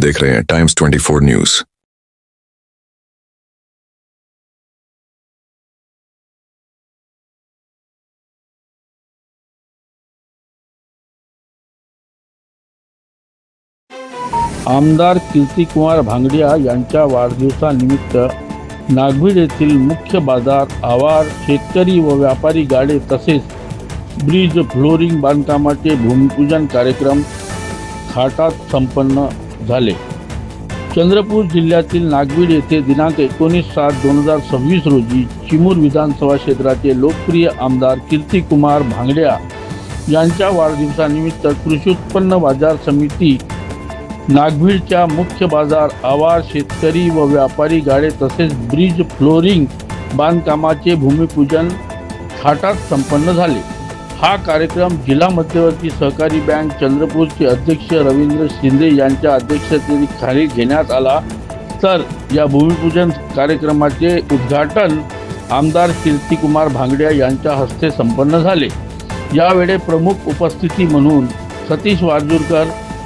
देख रहे हैं टाइम्स 24 न्यूज। आमदार कीर्तिकुमार भांगडिया यांच्या वाढदिवसानिमित्त नागभीड येथील मुख्य बाजार आवार शेतकरी व व्यापारी गाडे तसेच ब्रिज फ्लोरिंग बांधकामाचे भूमिपूजन कार्यक्रम थाटात संपन्न झाले। चंद्रपूर जिल्ह्यातील नागभीड येथे दिनांक 19/7/2026 रोजी चिमूर विधानसभा क्षेत्राचे लोकप्रिय आमदार कीर्तिकुमार भांगडिया यांच्या वाढदिवसानिमित्त कृषी उत्पन्न बाजार समिती नागभीडच्या मुख्य बाजार आवार शेतकरी व व्यापारी गाडे तसेच ब्रिज फ्लोरिंग बांधकामाचे भूमिपूजन थाटात संपन्न झाले। हा कार्यक्रम जिल्हा मध्यवर्ती सहकारी बँक चंद्रपूरचे अध्यक्ष रवींद्र शिंदे यांच्या अध्यक्षतेखाली घेण्यात आला। तर या भूमिपूजन कार्यक्रमाचे उद्घाटन आमदार कीर्तिकुमार भांगडिया यांच्या हस्ते संपन्न झाले। यावेळी प्रमुख उपस्थिती म्हणून सतीश वारजूरकर,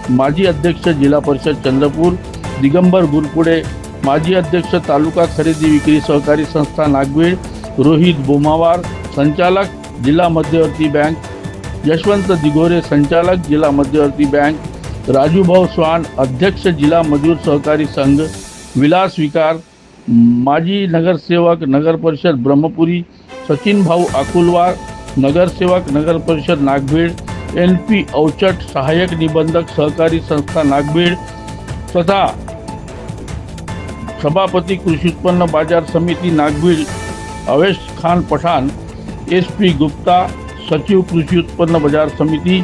माजी अध्यक्ष जिल्हा परिषद चंद्रपूर, दिगंबर गुरपुडे, माजी अध्यक्ष तालुका खरेदी विक्री सहकारी संस्था नागभीड, रोहित बोमावार, संचालक जिल्हा मध्यवर्ती बँक, यशवंत दिघोरे, संचालक जिल्हा मध्यवर्ती बँक, राजूभाऊ स्वान, अध्यक्ष जिल्हा मजूर सहकारी संघ, विलास विकार, माजी नगरसेवक नगर परिषद ब्रह्मपुरी, सचिन भाऊ अकुलवार, नगरसेवक नगर परिषद नागभीड, NP अवचट, सहाय्यक निबंधक सहकारी संस्था नागभीड तथा सभापती कृषी उत्पन्न बाजार समिती नागभीड अवेश खान पठाण, SP गुप्ता, सचिव कृषी उत्पन्न बाजार समिती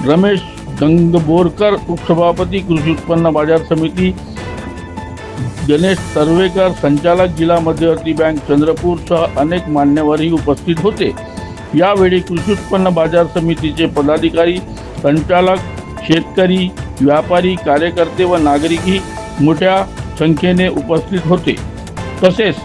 रमेश गंगबोरकर, उपसभापती कृषी उत्पन्न बाजार समिती गणेश तरवेकर, संचालक जिल्हा मध्यवर्ती बँक चंद्रपूर सह अनेक मान्यवरही उपस्थित होते। यावेळी कृषी उत्पन्न बाजार समितीचे पदाधिकारी, संचालक, शेतकरी, व्यापारी, कार्यकर्ते व नागरिकही मोठ्या संख्येने उपस्थित होते। तसेच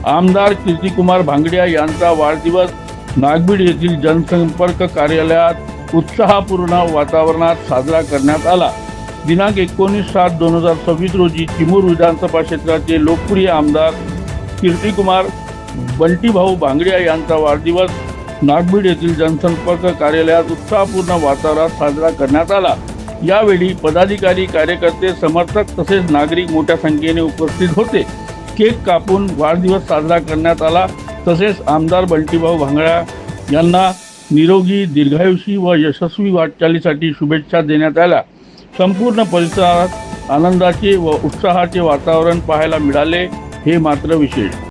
आमदार कीर्तिकुमार भांगडिया यांचा वाढदिवस नागभीड येथील जनसंपर्क कार्यालयात उत्साहपूर्ण वातावरणात साजरा करण्यात आला। दिनांक 19/7/2026 रोजी चिमूर विधानसभा क्षेत्राचे लोकप्रिय आमदार कीर्तिकुमार बंटीभाऊ भांगडिया यांचा वाढदिवस नागभीड येथील जनसंपर्क कार्यालयात उत्साहपूर्ण वातावरणात साजरा करण्यात आला। यावेळी पदाधिकारी, कार्यकर्ते, समर्थक तसेच नागरिक मोठ्या संख्येने उपस्थित होते। केक कापून वाढदिवस साजरा करण्यात आला। तसेच आमदार बंटीभाऊ भांगडिया यांना निरोगी, दीर्घायुषी व यशस्वी वाटचालीसाठी शुभेच्छा देण्यात आल्या। संपूर्ण परिसरात आनंदाचे व उत्साहाचे वातावरण पाहायला मिळाले, हे मात्र विशेष।